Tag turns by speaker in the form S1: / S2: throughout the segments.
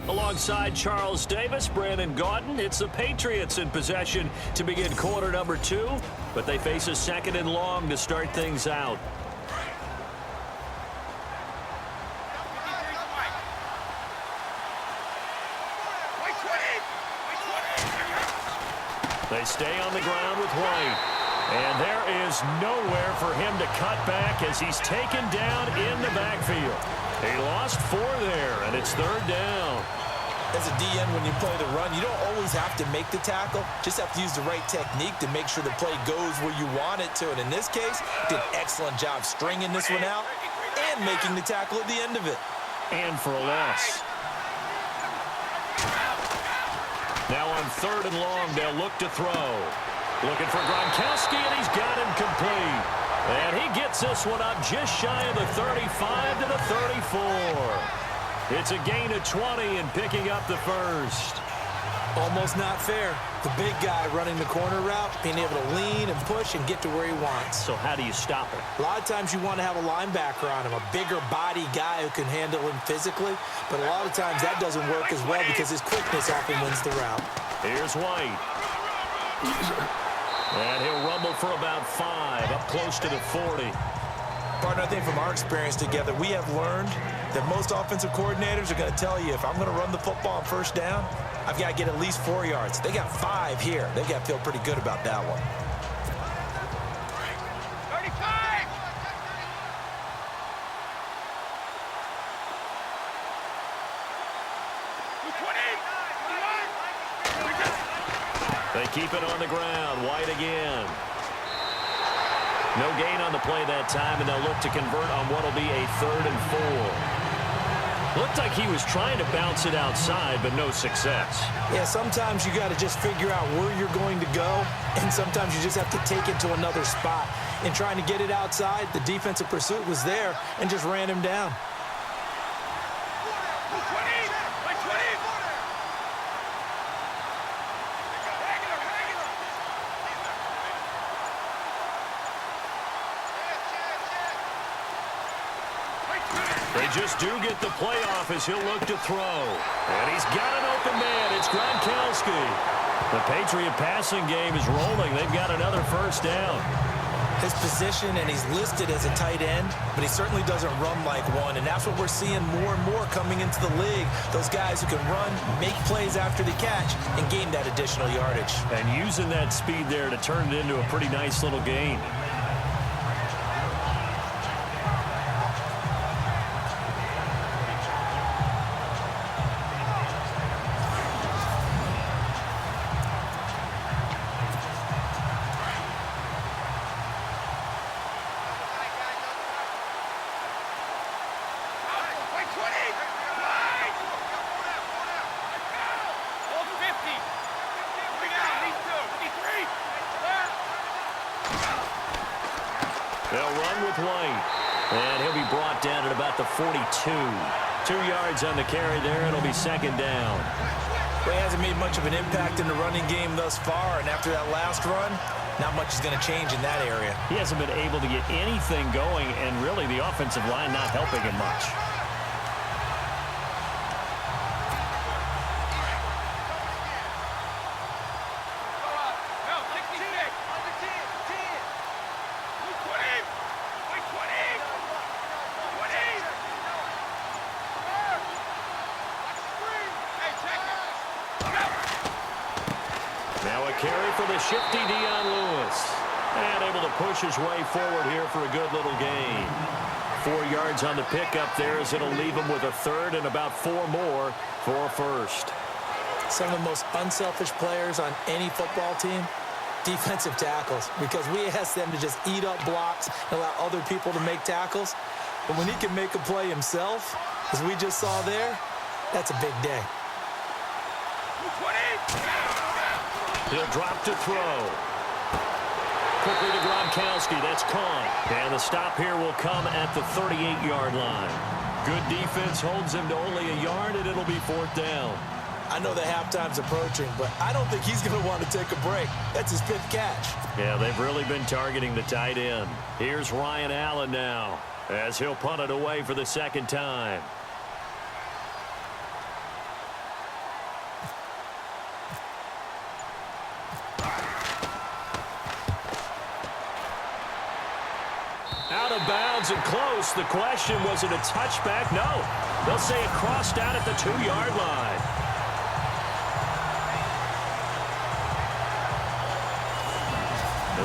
S1: Alongside Charles Davis, Brandon Gaudin, it's the Patriots in possession to begin quarter number 2, but they face a second and long to start things out. They stay on the ground with White. And there is nowhere for him to cut back as he's taken down in the backfield. He lost 4 there, and it's third down.
S2: As a DN, when you play the run, you don't always have to make the tackle. Just have to use the right technique to make sure the play goes where you want it to. And in this case, did an excellent job stringing this one out and making the tackle at the end of it.
S1: And for a loss. Now on third and long, they'll look to throw. Looking for Gronkowski, and he's got him complete. And he gets this one up just shy of the 35 to the 34. It's a gain of 20 and picking up the first.
S2: Almost not fair. The big guy running the corner route, being able to lean and push and get to where he wants.
S1: So how do you stop it?
S2: A lot of times you want to have a linebacker on him, a bigger body guy who can handle him physically. But a lot of times that doesn't work as well because his quickness often wins the route.
S1: Here's White. And he'll rumble for about 5, up close to the 40.
S2: Partner, I think from our experience together, we have learned that most offensive coordinators are going to tell you, if I'm going to run the football on first down, I've got to get at least 4 yards. They got 5 here. They've got to feel pretty good about that one.
S1: They keep it on the ground. White again. No gain on the play that time, and they'll look to convert on what will be a 3rd and 4. Looked like he was trying to bounce it outside, but no success.
S2: Yeah, sometimes you got to just figure out where you're going to go, and sometimes you just have to take it to another spot. In trying to get it outside, the defensive pursuit was there and just ran him down.
S1: They just do get the playoff as he'll look to throw. And he's got an open man. It's Gronkowski. The Patriot passing game is rolling. They've got another first down.
S2: His position, and he's listed as a tight end, but he certainly doesn't run like one. And that's what we're seeing more and more coming into the league. Those guys who can run, make plays after the catch, and gain that additional yardage.
S1: And using that speed there to turn it into a pretty nice little gain. They'll run with White. And he'll be brought down at about the 42. 2 yards on the carry there. It'll be second down.
S2: Well, he hasn't made much of an impact in the running game thus far. And after that last run, not much is going to change in that area.
S1: He hasn't been able to get anything going, and really the offensive line not helping him much. Now a carry for the shifty Dion Lewis. And able to push his way forward here for a good little gain. 4 yards on the pickup there as it'll leave him with a 3rd and about 4 more for a first.
S2: Some of the most unselfish players on any football team, defensive tackles, because we ask them to just eat up blocks and allow other people to make tackles. But when he can make a play himself, as we just saw there, that's a big day.
S1: He'll drop to throw. Quickly to Gronkowski. That's caught. And the stop here will come at the 38-yard line. Good defense holds him to only a yard, and it'll be 4th down.
S2: I know the halftime's approaching, but I don't think he's going to want to take a break. That's his 5th catch.
S1: Yeah, they've really been targeting the tight end. Here's Ryan Allen now as he'll punt it away for the 2nd time. of bounds and close. The question, was it a touchback? No. They'll say it crossed out at the 2-yard line.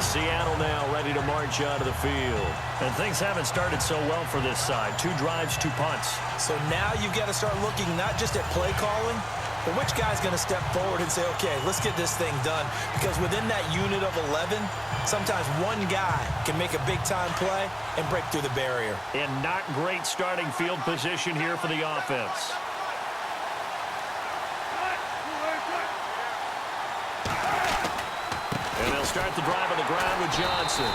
S1: Seattle now ready to march out of the field. And things haven't started so well for this side. 2 drives, 2 punts.
S2: So now you've got to start looking not just at play calling, but which guy's going to step forward and say, okay, let's get this thing done. Because within that unit of 11, sometimes one guy can make a big-time play and break through the barrier.
S1: And not great starting field position here for the offense. And they'll start the drive on the ground with Johnson.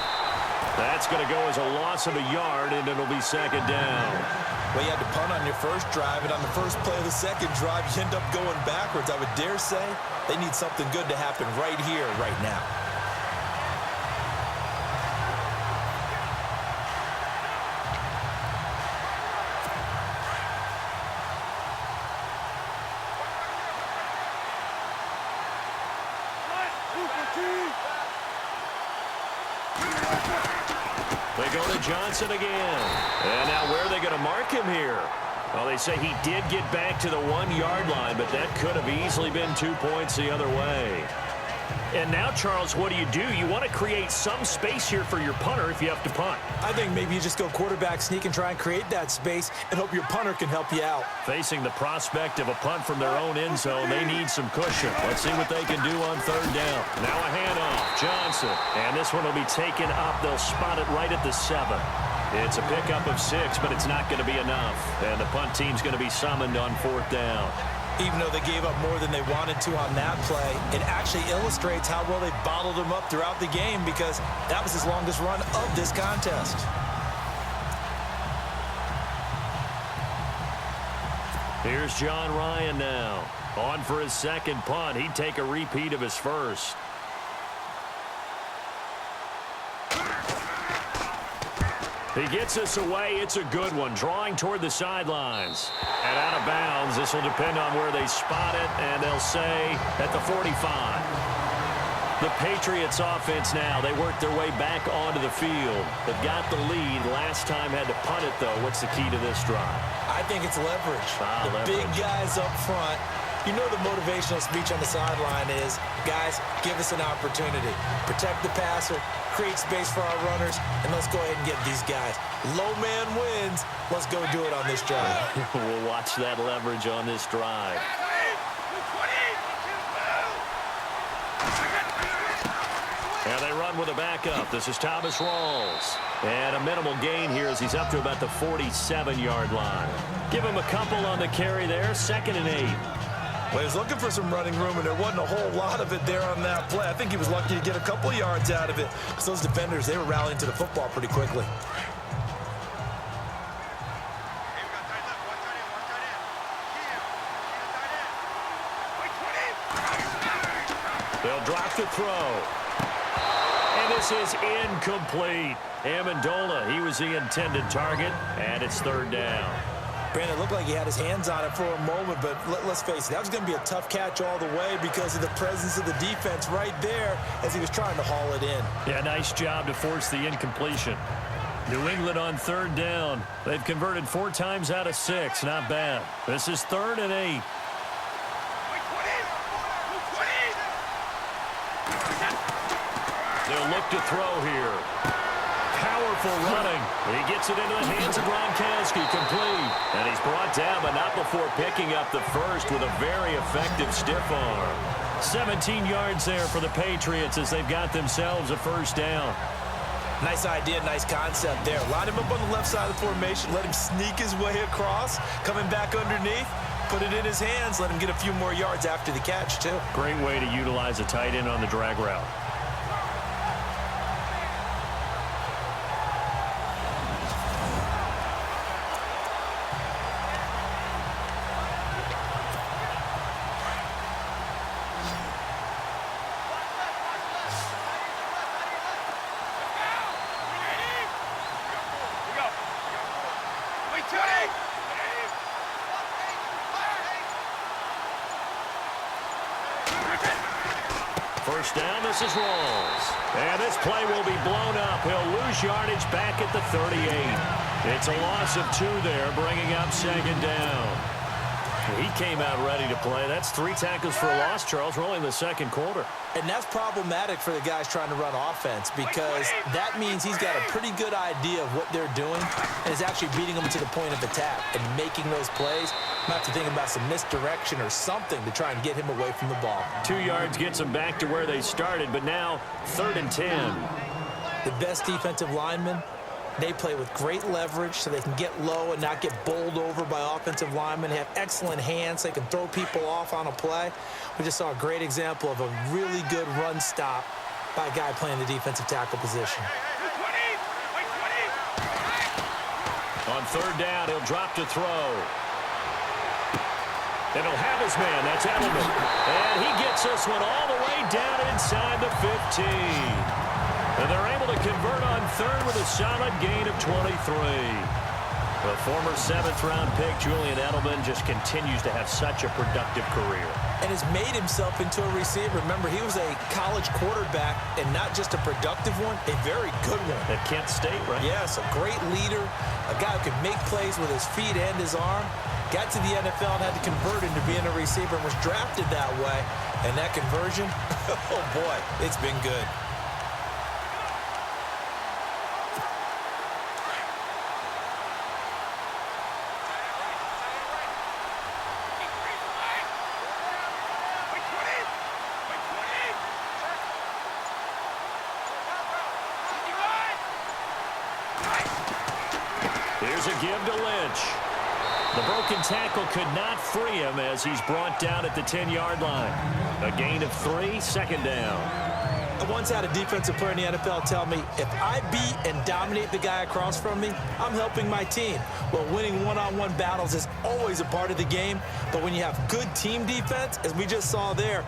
S1: That's going to go as a loss of a yard, and it'll be 2nd down.
S2: Well, you had to punt on your first drive, and on the first play of the second drive, you end up going backwards. I would dare say they need something good to happen right here, right now.
S1: They go to Johnson again. And now where are they going to mark him here? Well, they say he did get back to the 1-yard line, but that could have easily been 2 points the other way. And now, Charles, what do? You want to create some space here for your punter if you have to punt.
S2: I think maybe you just go quarterback sneak and try and create that space and hope your punter can help you out.
S1: Facing the prospect of a punt from their own end zone, they need some cushion. Let's see what they can do on 3rd down. Now a handoff. Johnson. And this one will be taken up. They'll spot it right at the 7. It's a pickup of 6, but it's not going to be enough. And the punt team's going to be summoned on 4th down.
S2: Even though they gave up more than they wanted to on that play, it actually illustrates how well they bottled them up throughout the game, because that was his longest run of this contest.
S1: Here's John Ryan now. On for his 2nd punt. He'd take a repeat of his first. He gets us away. It's a good one. Drawing toward the sidelines. And out of bounds. This will depend on where they spot it. And they'll say at the 45. The Patriots offense now. They work their way back onto the field. They've got the lead. Last time had to punt it, though. What's the key to this drive?
S2: I think it's leverage. Big guys up front. You know the motivational speech on the sideline is, guys, give us an opportunity. Protect the passer, create space for our runners, and let's go ahead and get these guys. Low man wins. Let's go do it on this drive.
S1: We'll watch that leverage on this drive. And they run with a backup. This is Thomas Rawls. And a minimal gain here as he's up to about the 47-yard line. Give him a couple on the carry there. 2nd and 8.
S2: Well, he was looking for some running room, and there wasn't a whole lot of it there on that play. I think he was lucky to get a couple yards out of it. So those defenders, they were rallying to the football pretty quickly.
S1: They'll drop the throw. And this is incomplete. Amendola, he was the intended target, and it's 3rd down.
S2: Brandon, it looked like he had his hands on it for a moment, but let's face it, that was going to be a tough catch all the way because of the presence of the defense right there as he was trying to haul it in.
S1: Yeah, nice job to force the incompletion. New England on 3rd down. They've converted 4 times out of 6. Not bad. This is 3rd and 8. They'll look to throw here. Powerful running. He gets it into the hands of Gronkowski, complete. And he's brought down, but not before picking up the first with a very effective stiff arm. 17 yards there for the Patriots as they've got themselves a 1st down.
S2: Nice idea, nice concept there. Line him up on the left side of the formation, let him sneak his way across, coming back underneath, put it in his hands, let him get a few more yards after the catch, too.
S1: Great way to utilize a tight end on the drag route. First down, this is Rawls. And this play will be blown up. He'll lose yardage back at the 38. It's a loss of 2 there, bringing up second down. He came out ready to play. That's 3 tackles for a loss, Charles. We're only in the second quarter.
S2: And that's problematic for the guys trying to run offense because that means he's got a pretty good idea of what they're doing and is actually beating them to the point of attack and making those plays. Might have to think about some misdirection or something to try and get him away from the ball.
S1: 2 yards gets them back to where they started, but now 3rd and 10.
S2: The best defensive linemen, they play with great leverage so they can get low and not get bowled over by offensive linemen. They have excellent hands. They can throw people off on a play. We just saw a great example of a really good run stop by a guy playing the defensive tackle position.
S1: On 3rd down, he'll drop to throw. And he'll have his man. That's Edelman. And he gets this one all the way down inside the 15. And they're able to convert on 3rd with a solid gain of 23. The former 7th-round pick, Julian Edelman, just continues to have such a productive career.
S2: And has made himself into a receiver. Remember, he was a college quarterback, and not just a productive one, a very good one.
S1: At Kent State, right?
S2: Yes, a great leader, a guy who can make plays with his feet and his arm. Got to the NFL and had to convert into being a receiver and was drafted that way. And that conversion, oh boy, it's been good.
S1: Here's a give to Lynch. The broken tackle could not free him as he's brought down at the 10-yard line. A gain of 3, 2nd down.
S2: I once had a defensive player in the NFL tell me, if I beat and dominate the guy across from me, I'm helping my team. Well, winning one-on-one battles is always a part of the game, but when you have good team defense, as we just saw there,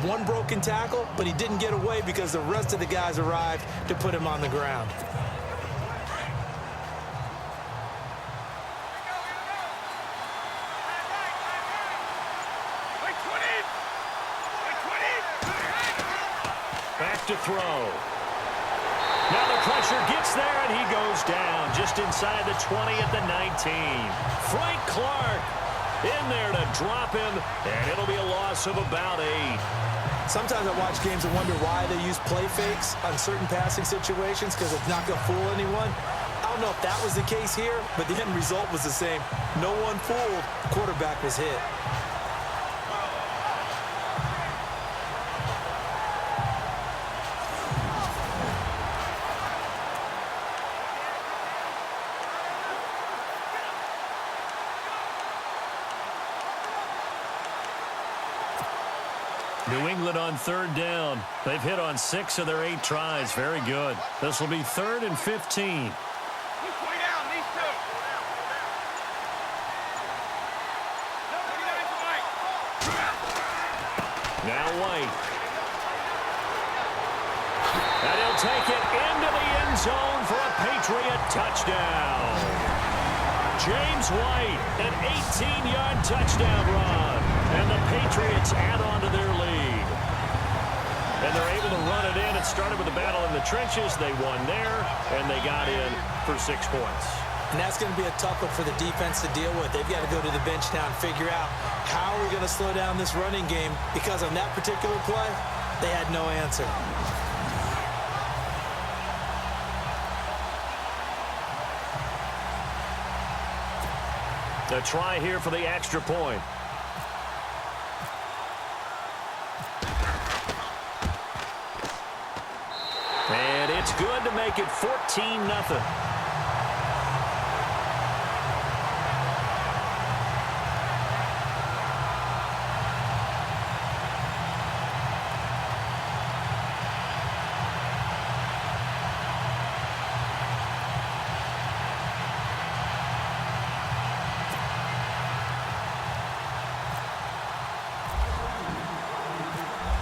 S2: one broken tackle, but he didn't get away because the rest of the guys arrived to put him on the ground.
S1: Back to throw. Now the pressure gets there, and he goes down just inside the 20 at the 19. Frank Clark in there to drop him, and it'll be a loss of about 8.
S2: Sometimes I watch games and wonder why they use play fakes on certain passing situations because it's not going to fool anyone. I don't know if that was the case here, but the end result was the same. No one fooled. Quarterback was hit.
S1: New England on 3rd down. They've hit on 6 of their 8 tries. Very good. This will be 3rd and 15. Now White. And he'll take it into the end zone for a Patriot touchdown. James White, an 18-yard touchdown run. And the Patriots add on to their lead. And they're able to run it in. It started with a battle in the trenches. They won there, and they got in for 6 points.
S2: And that's going to be a tough one for the defense to deal with. They've got to go to the bench now and figure out how are we going to slow down this running game, because on that particular play, they had no answer.
S1: A try here for the extra point. And it's good to make it 14-0.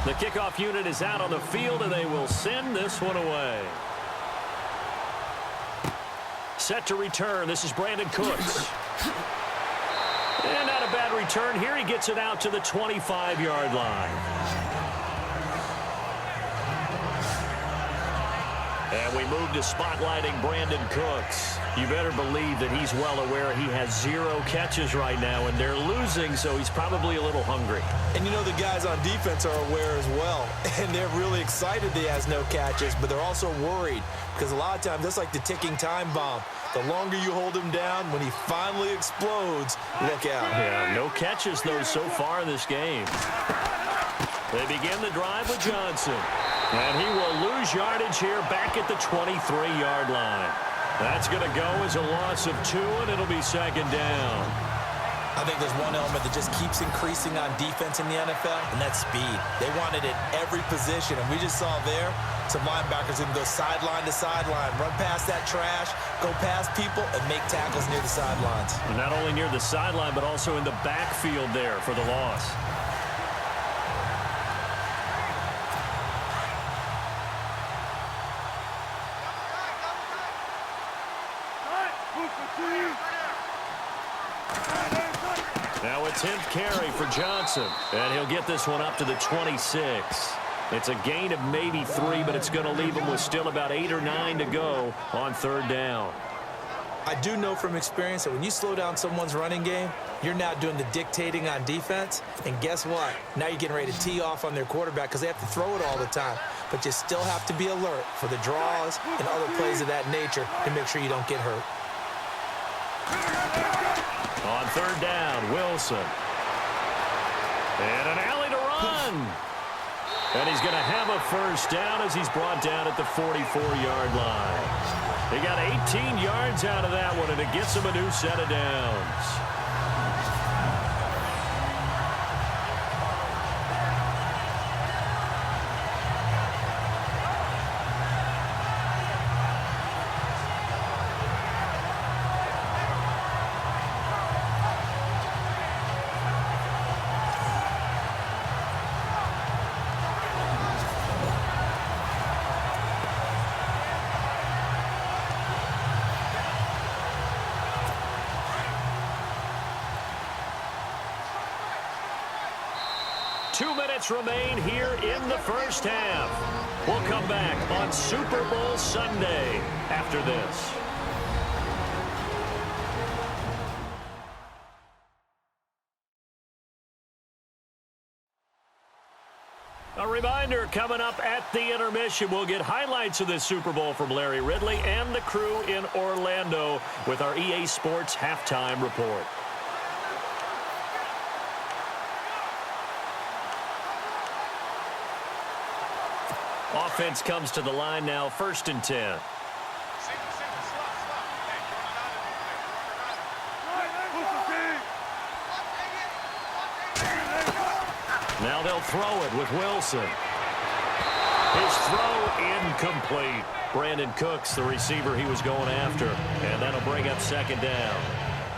S1: The kickoff unit is out on the field, and they will send this one away. Set to return. This is Brandon Cooks. And not a bad return here. He gets it out to the 25-yard line. And we move to spotlighting Brandon Cooks. You better believe that he's well aware he has 0 catches right now, and they're losing, so he's probably a little hungry.
S2: And you know the guys on defense are aware as well, and they're really excited that he has no catches, but they're also worried because a lot of times that's like the ticking time bomb. The longer you hold him down, when he finally explodes, look out.
S1: Yeah, no catches, though, so far in this game. They begin the drive with Johnson. And he will lose yardage here back at the 23-yard line. That's going to go as a loss of 2, and it'll be second down.
S2: I think there's one element that just keeps increasing on defense in the NFL, and that's speed. They want it at every position, and we just saw there some linebackers who can go sideline to sideline, run past that trash, go past people, and make tackles near the sidelines.
S1: And not only near the sideline, but also in the backfield there for the loss. Now a 10th carry for Johnson, and he'll get this one up to the 26. It's a gain of maybe 3, but it's going to leave him with still about 8 or 9 to go on third down.
S2: I do know from experience that when you slow down someone's running game, you're now doing the dictating on defense, and guess what? Now you're getting ready to tee off on their quarterback because they have to throw it all the time. But you still have to be alert for the draws and other plays of that nature to make sure you don't get hurt.
S1: On third down, Wilson. And an alley to run. And he's going to have a first down as he's brought down at the 44-yard line. He got 18 yards out of that one, and it gets him a new set of downs. Remain here in the first half. We'll come back on Super Bowl Sunday after this. A reminder, coming up at the intermission, we'll get highlights of this Super Bowl from Larry Ridley and the crew in Orlando with our EA Sports Halftime Report. Offense comes to the line now, 1st and 10. Now they'll throw it with Wilson. His throw incomplete. Brandon Cooks, the receiver he was going after, and that'll bring up second down.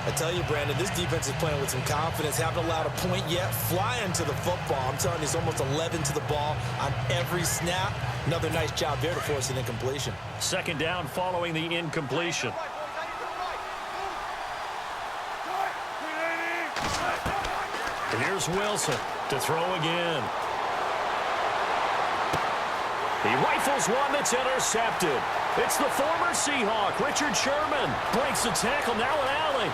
S2: I tell you, Brandon, this defense is playing with some confidence. Haven't allowed a point yet. Flying to the football. I'm telling you, it's almost 11 to the ball on every snap. Another nice job there to force an incompletion.
S1: Second down following the incompletion. And here's Wilson to throw again. He rifles one that's intercepted. It's the former Seahawk, Richard Sherman. Breaks the tackle, now an alley.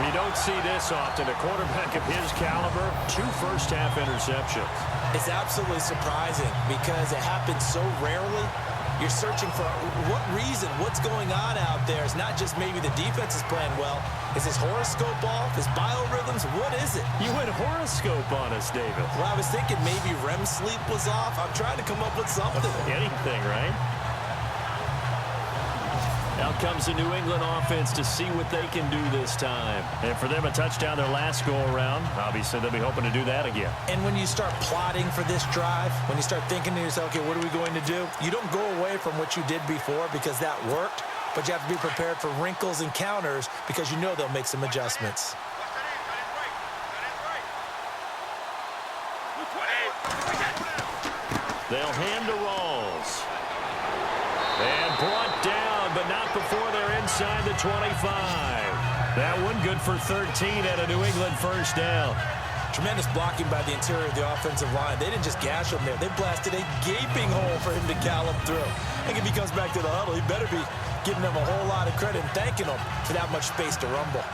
S1: You don't see this often. A quarterback of his caliber, 2 first-half interceptions.
S2: It's absolutely surprising because it happens so rarely. You're searching for what reason, what's going on out there. It's not just maybe the defense is playing well. Is his horoscope off? His biorhythms? What is it?
S1: You went horoscope on us, David.
S2: Well, I was thinking maybe REM sleep was off. I'm trying to come up with something.
S1: Anything, right? Out comes the New England offense to see what they can do this time. And for them, a touchdown their last go-around. Obviously, they'll be hoping to do that again.
S2: And when you start plotting for this drive, when you start thinking to yourself, okay, what are we going to do? You don't go away from what you did before because that worked, but you have to be prepared for wrinkles and counters because you know they'll make some adjustments.
S1: They'll hand to Rawls. And brought down, but not before they're inside the 25. That one good for 13 and a New England first down.
S2: Tremendous blocking by the interior of the offensive line. They didn't just gash him there. They blasted a gaping hole for him to gallop through. I think if he comes back to the huddle, he better be giving them a whole lot of credit and thanking them for that much space to rumble.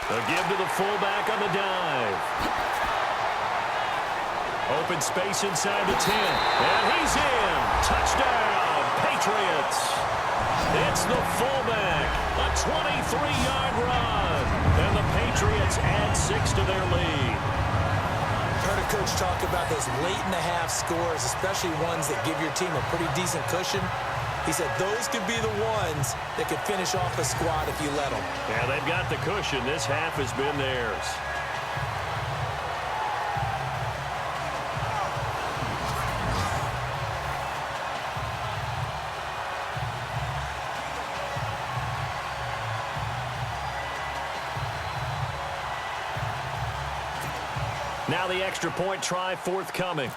S1: A give to the fullback on the dive. Open space inside the 10. And he's in. Touchdown, Patriots. It's the fullback. A 23-yard run. And the Patriots add 6 to their lead.
S2: Heard a coach talk about those late-in-the-half scores, especially ones that give your team a pretty decent cushion. He said those could be the ones that could finish off a squad if you let them.
S1: Yeah, they've got the cushion. This half has been theirs. Now the extra point try forthcoming.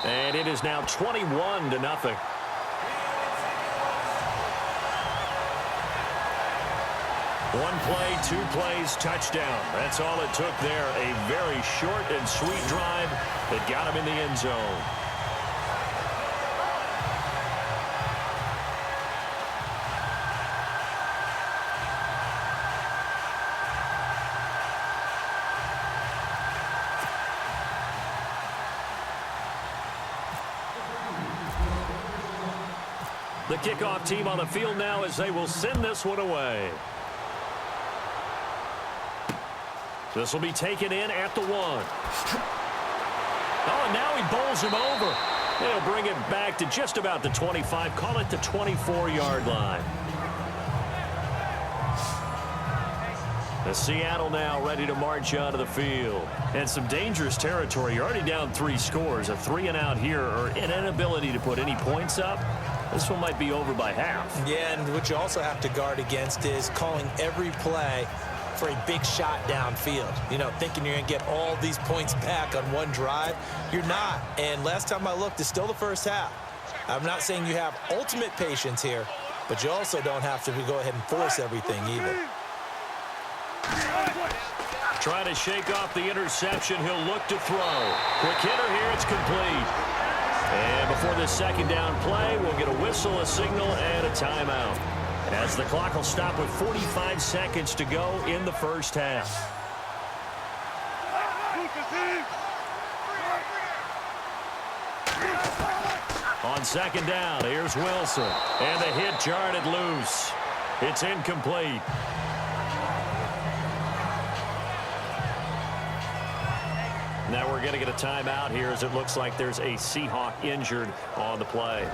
S1: And it is now 21-0. One play, 2 plays, touchdown. That's all it took there. A very short and sweet drive that got him in the end zone. The kickoff team on the field now as they will send this one away. This will be taken in at the 1. Oh, and now he bowls him over. They'll bring it back to just about the 25. Call it the 24-yard line. The Seattle now ready to march onto the field. And some dangerous territory. You're already down 3 scores. A 3-and-out here or an inability to put any points up. This one might be over by half.
S2: Yeah, and what you also have to guard against is calling every play for a big shot downfield. You know, thinking you're going to get all these points back on one drive. You're not. And last time I looked, it's still the first half. I'm not saying you have ultimate patience here, but you also don't have to go ahead and force everything either.
S1: Trying to shake off the interception. He'll look to throw. Quick hitter here. It's complete. And before the second down play, we'll get a whistle, a signal, and a timeout. As the clock will stop with 45 seconds to go in the first half. On second down, here's Wilson. And the hit jarred it loose. It's incomplete. Now we're going to get a timeout here as it looks like there's a Seahawk injured on the play.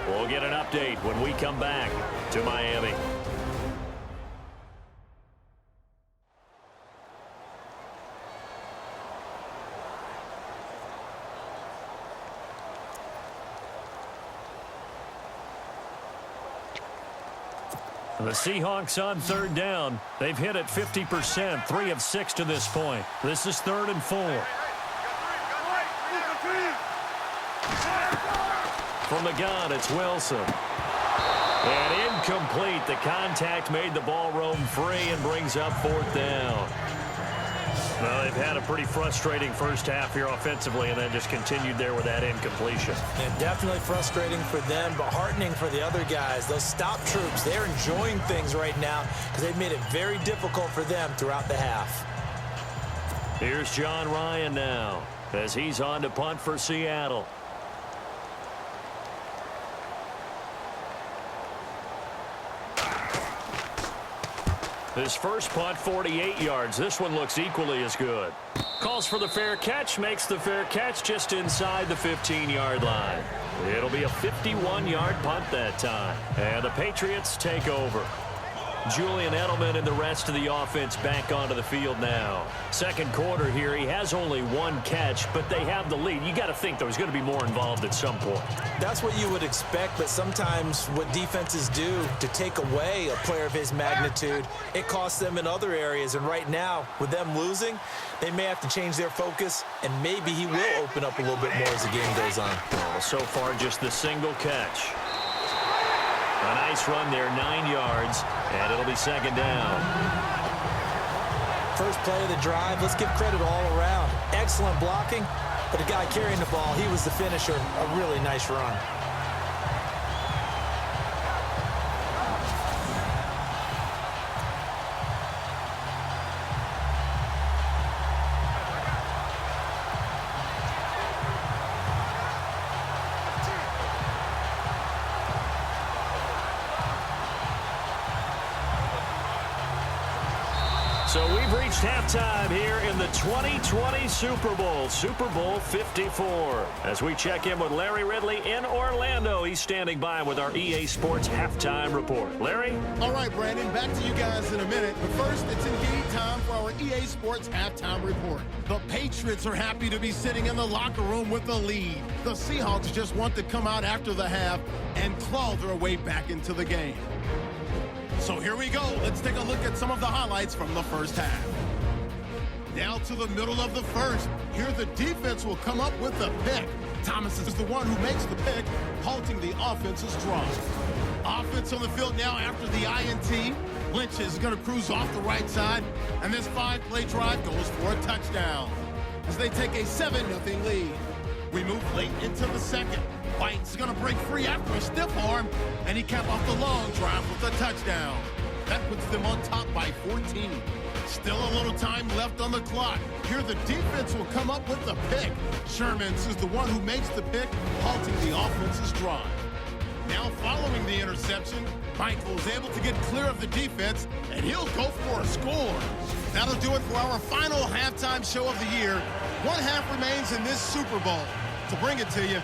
S1: We'll get an update when we come back to Miami. The Seahawks on third down. They've hit it 50%, 3 of 6 to this point. This is 3rd and 4. From the gun, it's Wilson. And incomplete. The contact made the ball roam free and brings up 4th down. Well, they've had a pretty frustrating first half here offensively and then just continued there with that incompletion.
S2: And definitely frustrating for them, but heartening for the other guys. Those stop troops, they're enjoying things right now because they've made it very difficult for them throughout the half.
S1: Here's John Ryan now as he's on to punt for Seattle. His first punt, 48 yards. This one looks equally as good. Calls for the fair catch, makes the fair catch just inside the 15-yard line. It'll be a 51-yard punt that time. And the Patriots take over. Julian Edelman and the rest of the offense back onto the field now. Second quarter here, he has only one catch, but they have the lead. You got to think there's going to be more involved at some point.
S2: That's what you would expect, but sometimes what defenses do to take away a player of his magnitude, it costs them in other areas. And right now, with them losing, they may have to change their focus, and maybe he will open up a little bit more as the game goes on.
S1: Well, so far, just the single catch. A nice run there, 9 yards, and it'll be second down.
S2: First play of the drive, let's give credit all around. Excellent blocking, but the guy carrying the ball, he was the finisher. A really nice run.
S1: So we've reached halftime here in the 2020 Super Bowl, Super Bowl 54. As we check in with Larry Ridley in Orlando, he's standing by with our EA Sports halftime report. Larry?
S3: All right, Brandon, back to you guys in a minute. But first, it's indeed time for our EA Sports halftime report. The Patriots are happy to be sitting in the locker room with the lead. The Seahawks just want to come out after the half and claw their way back into the game. So here we go. Let's take a look at some of the highlights from the first half. Down to the middle of the first. Here the defense will come up with the pick. Thomas is the one who makes the pick, halting the offense's drive. Offense on the field now after the INT. Lynch is going to cruise off the right side, and this 5-play drive goes for a touchdown as they take a 7-0 lead. We move late into the second. White's going to break free after a stiff arm, and he capped off the long drive with a touchdown. That puts them on top by 14. Still a little time left on the clock. Here the defense will come up with the pick. Sherman's is the one who makes the pick, halting the offense's drive. Now following the interception, Michael's able to get clear of the defense, and he'll go for a score. That'll do it for our final halftime show of the year. One half remains in this Super Bowl. To bring it to you,